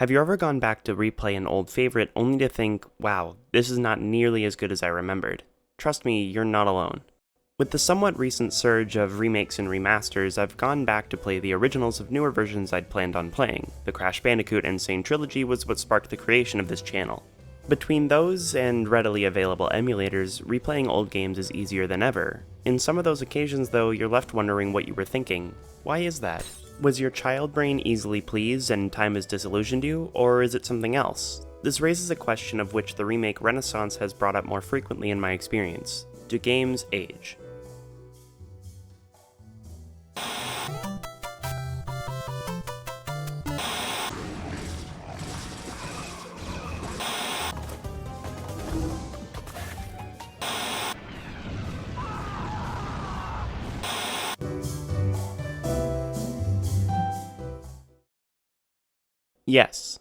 Have you ever gone back to replay an old favorite only to think, wow, this is not nearly as good as I remembered? Trust me, you're not alone. With the somewhat recent surge of remakes and remasters, I've gone back to play the originals of newer versions I'd planned on playing. The Crash Bandicoot and Insane Trilogy was what sparked the creation of this channel. Between those and readily available emulators, replaying old games is easier than ever. In some of those occasions, though, you're left wondering what you were thinking. Why is that? Was your child brain easily pleased and time has disillusioned you, or is it something else? This raises a question of which the remake renaissance has brought up more frequently in my experience. Do games age? Yes.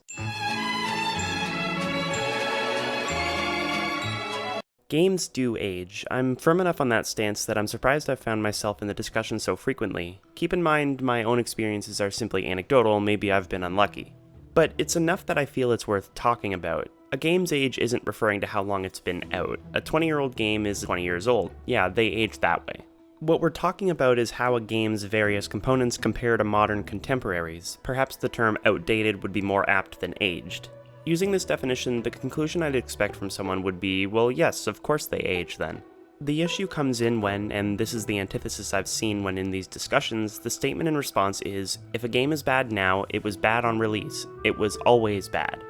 Games do age. I'm firm enough on that stance that I'm surprised I've found myself in the discussion so frequently. Keep in mind, my own experiences are simply anecdotal, maybe I've been unlucky. But it's enough that I feel it's worth talking about. A game's age isn't referring to how long it's been out. A 20-year-old game is 20 years old. Yeah, they age that way. What we're talking about is how a game's various components compare to modern contemporaries. Perhaps the term outdated would be more apt than aged. Using this definition, the conclusion I'd expect from someone would be, well, yes, of course they age then. The issue comes in when, and this is the antithesis I've seen when in these discussions, the statement in response is, if a game is bad now, it was bad on release. It was always bad.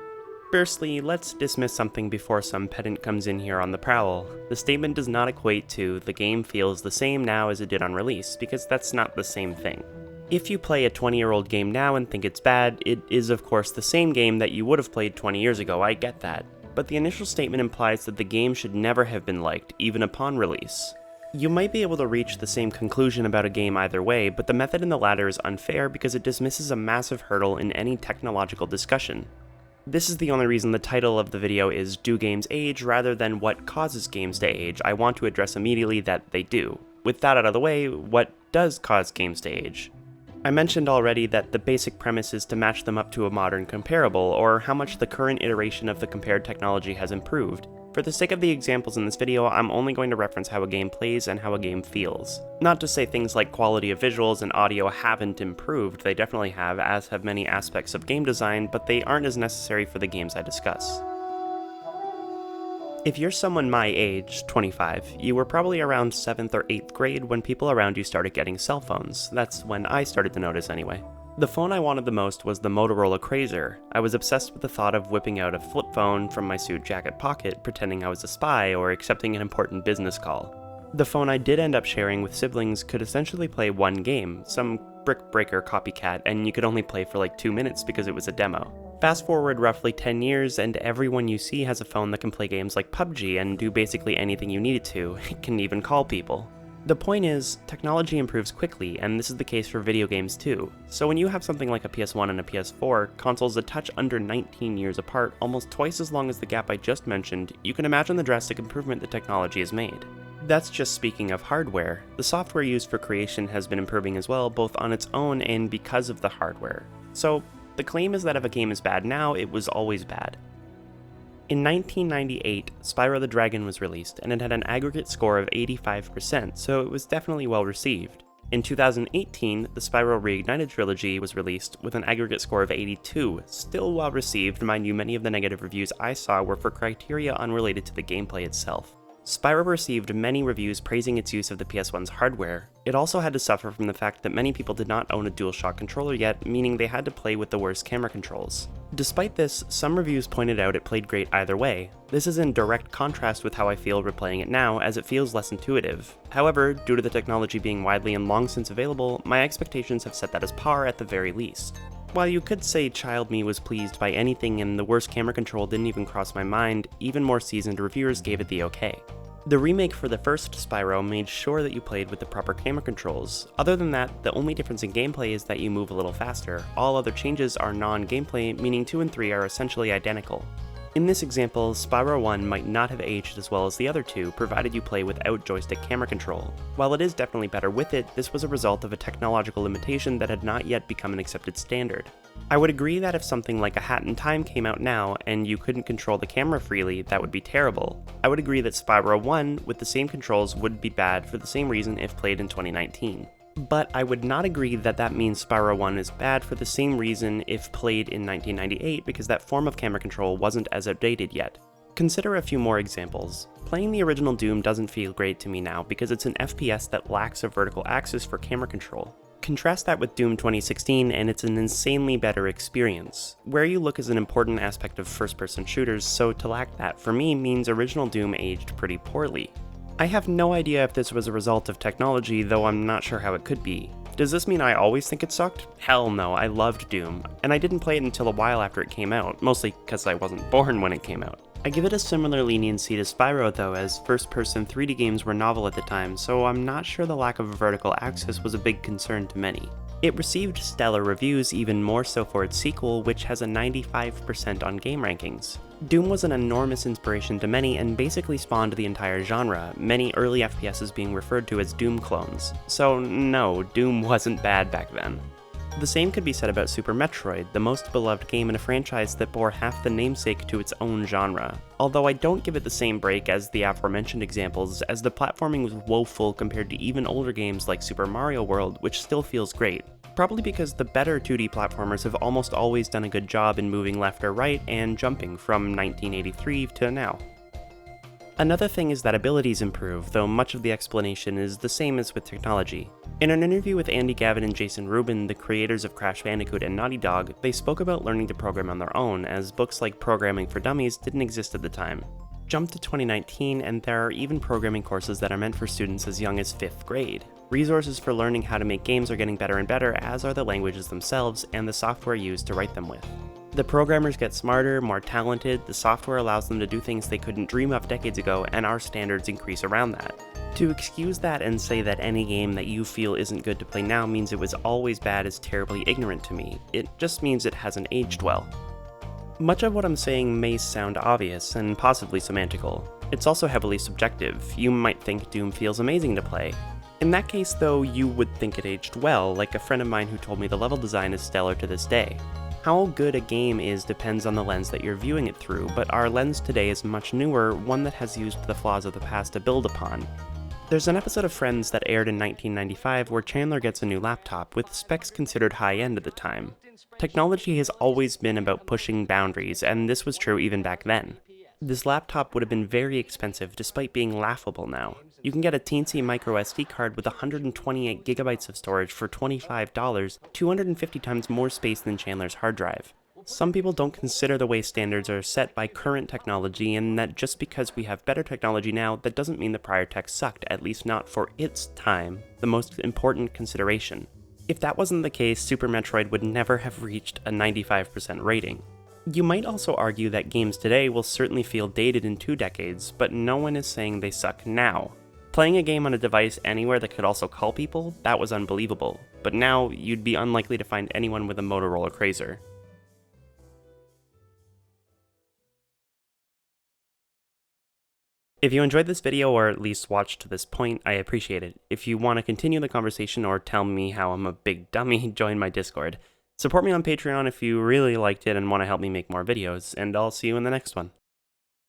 Firstly, let's dismiss something before some pedant comes in here on the prowl. The statement does not equate to the game feels the same now as it did on release, because that's not the same thing. If you play a 20-year-old game now and think it's bad, it is of course the same game that you would have played 20 years ago, I get that. But the initial statement implies that the game should never have been liked, even upon release. You might be able to reach the same conclusion about a game either way, but the method in the latter is unfair because it dismisses a massive hurdle in any technological discussion. This is the only reason the title of the video is Do Games Age rather than What Causes Games to Age. I want to address immediately that they do. With that out of the way, what does cause games to age? I mentioned already that the basic premise is to match them up to a modern comparable, or how much the current iteration of the compared technology has improved. For the sake of the examples in this video, I'm only going to reference how a game plays and how a game feels. Not to say things like quality of visuals and audio haven't improved, they definitely have, as have many aspects of game design, but they aren't as necessary for the games I discuss. If you're someone my age, 25, you were probably around 7th or 8th grade when people around you started getting cell phones. That's when I started to notice anyway. The phone I wanted the most was the Motorola Razr. I was obsessed with the thought of whipping out a flip phone from my suit jacket pocket, pretending I was a spy or accepting an important business call. The phone I did end up sharing with siblings could essentially play one game, some Brick Breaker copycat, and you could only play for like 2 minutes because it was a demo. Fast forward roughly 10 years, and everyone you see has a phone that can play games like PUBG and do basically anything you need it to. It can even call people. The point is, technology improves quickly, and this is the case for video games too. So when you have something like a PS1 and a PS4, consoles a touch under 19 years apart, almost twice as long as the gap I just mentioned, you can imagine the drastic improvement the technology has made. That's just speaking of hardware. The software used for creation has been improving as well, both on its own and because of the hardware. So, the claim is that if a game is bad now, it was always bad. In 1998, Spyro the Dragon was released, and it had an aggregate score of 85%, so it was definitely well received. In 2018, the Spyro Reignited trilogy was released with an aggregate score of 82, still well received. Mind you, many of the negative reviews I saw were for criteria unrelated to the gameplay itself. Spyro received many reviews praising its use of the PS1's hardware. It also had to suffer from the fact that many people did not own a DualShock controller yet, meaning they had to play with the worst camera controls. Despite this, some reviews pointed out it played great either way. This is in direct contrast with how I feel replaying it now, as it feels less intuitive. However, due to the technology being widely and long since available, my expectations have set that as par at the very least. While you could say child me was pleased by anything and the worst camera control didn't even cross my mind, even more seasoned reviewers gave it the okay. The remake for the first Spyro made sure that you played with the proper camera controls. Other than that, the only difference in gameplay is that you move a little faster. All other changes are non-gameplay, meaning 2 and 3 are essentially identical. In this example, Spyro 1 might not have aged as well as the other two, provided you play without joystick camera control. While it is definitely better with it, this was a result of a technological limitation that had not yet become an accepted standard. I would agree that if something like A Hat in Time came out now and you couldn't control the camera freely, that would be terrible. I would agree that Spyro 1 with the same controls would be bad for the same reason if played in 2019. But I would not agree that that means Spyro 1 is bad for the same reason if played in 1998, because that form of camera control wasn't as outdated yet. Consider a few more examples. Playing the original Doom doesn't feel great to me now because it's an FPS that lacks a vertical axis for camera control. Contrast that with Doom 2016 and it's an insanely better experience. Where you look is an important aspect of first-person shooters, so to lack that for me means original Doom aged pretty poorly. I have no idea if this was a result of technology, though I'm not sure how it could be. Does this mean I always think it sucked? Hell no, I loved Doom, and I didn't play it until a while after it came out, mostly because I wasn't born when it came out. I give it a similar leniency to Spyro though, as first-person 3D games were novel at the time, so I'm not sure the lack of a vertical axis was a big concern to many. It received stellar reviews, even more so for its sequel, which has a 95% on GameRankings. Doom was an enormous inspiration to many and basically spawned the entire genre, many early FPSs being referred to as Doom clones. So no, Doom wasn't bad back then. The same could be said about Super Metroid, the most beloved game in a franchise that bore half the namesake to its own genre. Although I don't give it the same break as the aforementioned examples, as the platforming was woeful compared to even older games like Super Mario World, which still feels great. Probably because the better 2D platformers have almost always done a good job in moving left or right and jumping from 1983 to now. Another thing is that abilities improve, though much of the explanation is the same as with technology. In an interview with Andy Gavin and Jason Rubin, the creators of Crash Bandicoot and Naughty Dog, they spoke about learning to program on their own, as books like Programming for Dummies didn't exist at the time. Jump to 2019, and there are even programming courses that are meant for students as young as 5th grade. Resources for learning how to make games are getting better and better, as are the languages themselves and the software used to write them with. The programmers get smarter, more talented, the software allows them to do things they couldn't dream of decades ago, and our standards increase around that. To excuse that and say that any game that you feel isn't good to play now means it was always bad is terribly ignorant to me. It just means it hasn't aged well. Much of what I'm saying may sound obvious and possibly semantical. It's also heavily subjective. You might think Doom feels amazing to play. In that case though, you would think it aged well, like a friend of mine who told me the level design is stellar to this day. How good a game is depends on the lens that you're viewing it through, but our lens today is much newer, one that has used the flaws of the past to build upon. There's an episode of Friends that aired in 1995 where Chandler gets a new laptop, with specs considered high-end at the time. Technology has always been about pushing boundaries, and this was true even back then. This laptop would have been very expensive despite being laughable now. You can get a teensy micro SD card with 128 gigabytes of storage for $25, 250 times more space than Chandler's hard drive. Some people don't consider the way standards are set by current technology, and that just because we have better technology now, that doesn't mean the prior tech sucked, at least not for its time, the most important consideration. If that wasn't the case, Super Metroid would never have reached a 95% rating. You might also argue that games today will certainly feel dated in 2 decades, but no one is saying they suck now. Playing a game on a device anywhere that could also call people, that was unbelievable, but now you'd be unlikely to find anyone with a Motorola Krazer. If you enjoyed this video, or at least watched to this point, I appreciate it. If you want to continue the conversation or tell me how I'm a big dummy, join my Discord. Support me on Patreon if you really liked it and want to help me make more videos, and I'll see you in the next one.